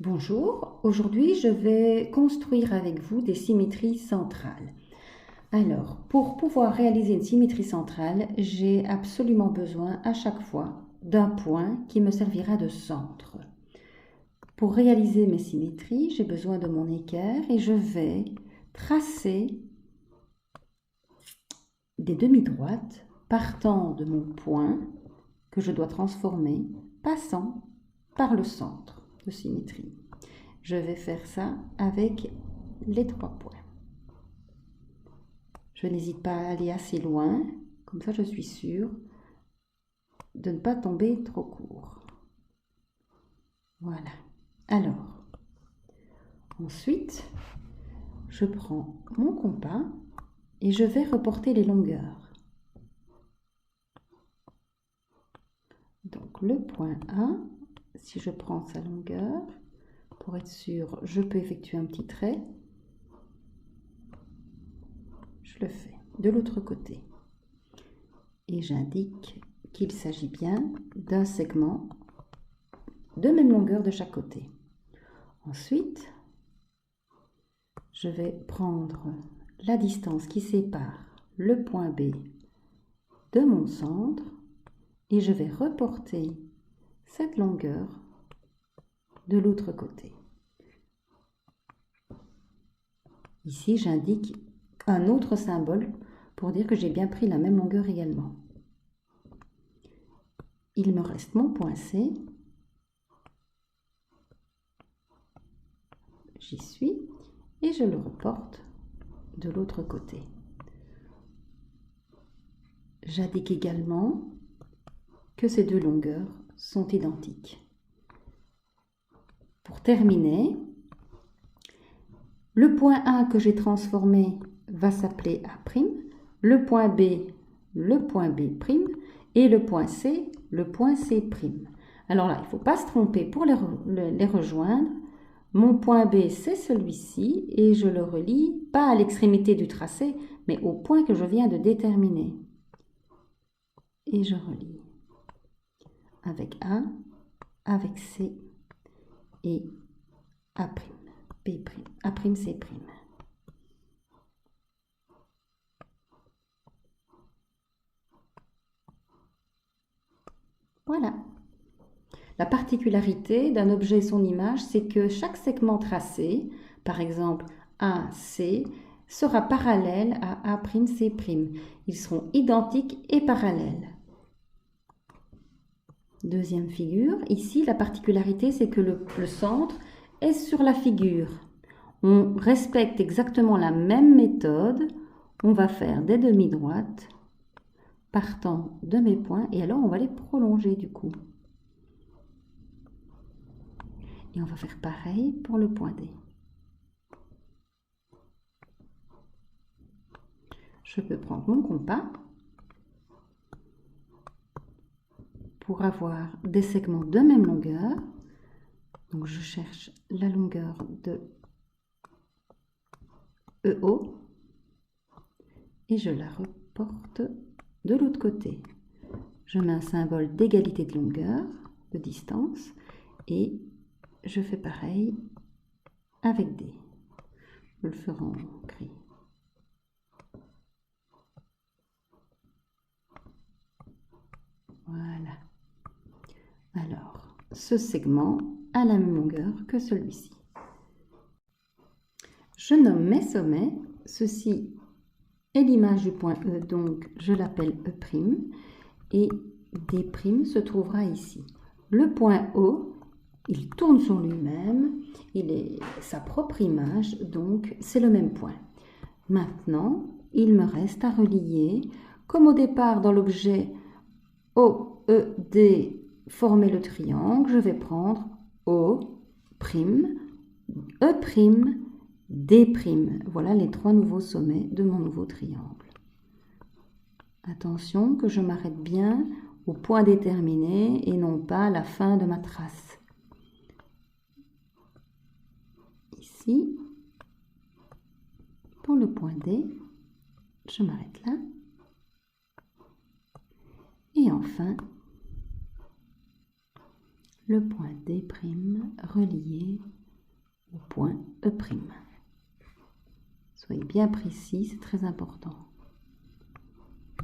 Bonjour, aujourd'hui je vais construire avec vous des symétries centrales. Alors, pour pouvoir réaliser une symétrie centrale, j'ai absolument besoin à chaque fois d'un point qui me servira de centre. Pour réaliser mes symétries, j'ai besoin de mon équerre et je vais tracer des demi-droites partant de mon point que je dois transformer, passant par le centre de symétrie. Je vais faire ça avec les 3 points. Je n'hésite pas à aller assez loin, comme ça je suis sûre de ne pas tomber trop court. Voilà. Alors, ensuite, je prends mon compas et je vais reporter les longueurs. Donc le point A, si je prends sa longueur, pour être sûr, je peux effectuer un petit trait. Je le fais de l'autre côté. Et j'indique qu'il s'agit bien d'un segment de même longueur de chaque côté. Ensuite, je vais prendre la distance qui sépare le point B de mon centre et je vais reporter cette longueur de l'autre côté. Ici, j'indique un autre symbole pour dire que j'ai bien pris la même longueur également. Il me reste mon point C. J'y suis et je le reporte de l'autre côté. J'indique également que ces deux longueurs sont identiques. Pour terminer, le point A que j'ai transformé va s'appeler A', le point B B' et le point C C'. Alors là, il ne faut pas se tromper pour les rejoindre. Mon point B, c'est celui-ci et je le relie, pas à l'extrémité du tracé, mais au point que je viens de déterminer. Et je relie avec A, avec C et A', B', A', C'. Voilà. La particularité d'un objet et son image, c'est que chaque segment tracé, par exemple AC, sera parallèle à A'C'. Ils seront identiques et parallèles. Deuxième figure, ici la particularité c'est que le centre est sur la figure. On respecte exactement la même méthode, on va faire des demi-droites partant de mes points et alors on va les prolonger du coup. Et on va faire pareil pour le point D. Je peux prendre mon compas pour avoir des segments de même longueur. Donc je cherche la longueur de EO et je la reporte de l'autre côté. Je mets un symbole d'égalité de longueur, de distance, et je fais pareil avec D. Je le ferai en gris. Voilà. Alors, ce segment a la même longueur que celui-ci. Je nomme mes sommets. Ceci est l'image du point E, donc je l'appelle E', et D' se trouvera ici. Le point O, il tourne sur lui-même, il est sa propre image, donc c'est le même point. Maintenant, il me reste à relier, comme au départ dans l'objet OED former le triangle, je vais prendre O', E', D'. Voilà les 3 nouveaux sommets de mon nouveau triangle. Attention que je m'arrête bien au point déterminé et non pas à la fin de ma trace. Ici, pour le point D, je m'arrête là. Et enfin, le point D' relié au point E'. Soyez bien précis, c'est très important.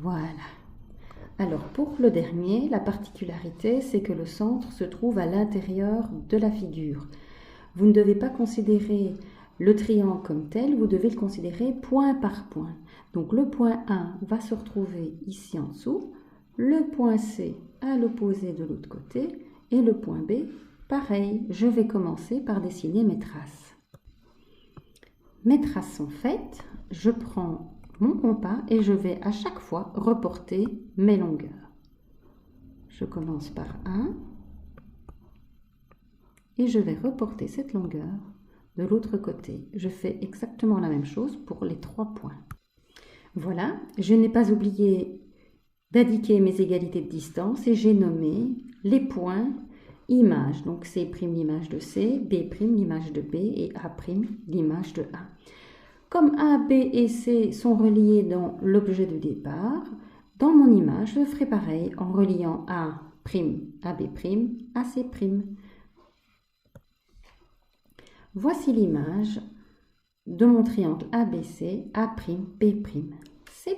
Voilà. Alors pour le dernier, la particularité, c'est que le centre se trouve à l'intérieur de la figure. Vous ne devez pas considérer le triangle comme tel, vous devez le considérer point par point. Donc le point A va se retrouver ici en dessous, le point C à l'opposé de l'autre côté, et le point B, pareil. Je vais commencer par dessiner mes traces. Mes traces sont faites, je prends mon compas et je vais à chaque fois reporter mes longueurs. Je commence par 1 et je vais reporter cette longueur de l'autre côté. Je fais exactement la même chose pour les 3 points. Voilà, je n'ai pas oublié d'indiquer mes égalités de distance et j'ai nommé les points images. Donc C' l'image de C, B' l'image de B et A' l'image de A. Comme A, B et C sont reliés dans l'objet de départ, dans mon image, je ferai pareil en reliant A', AB', AC'. Voici l'image de mon triangle ABC, A', B', C'.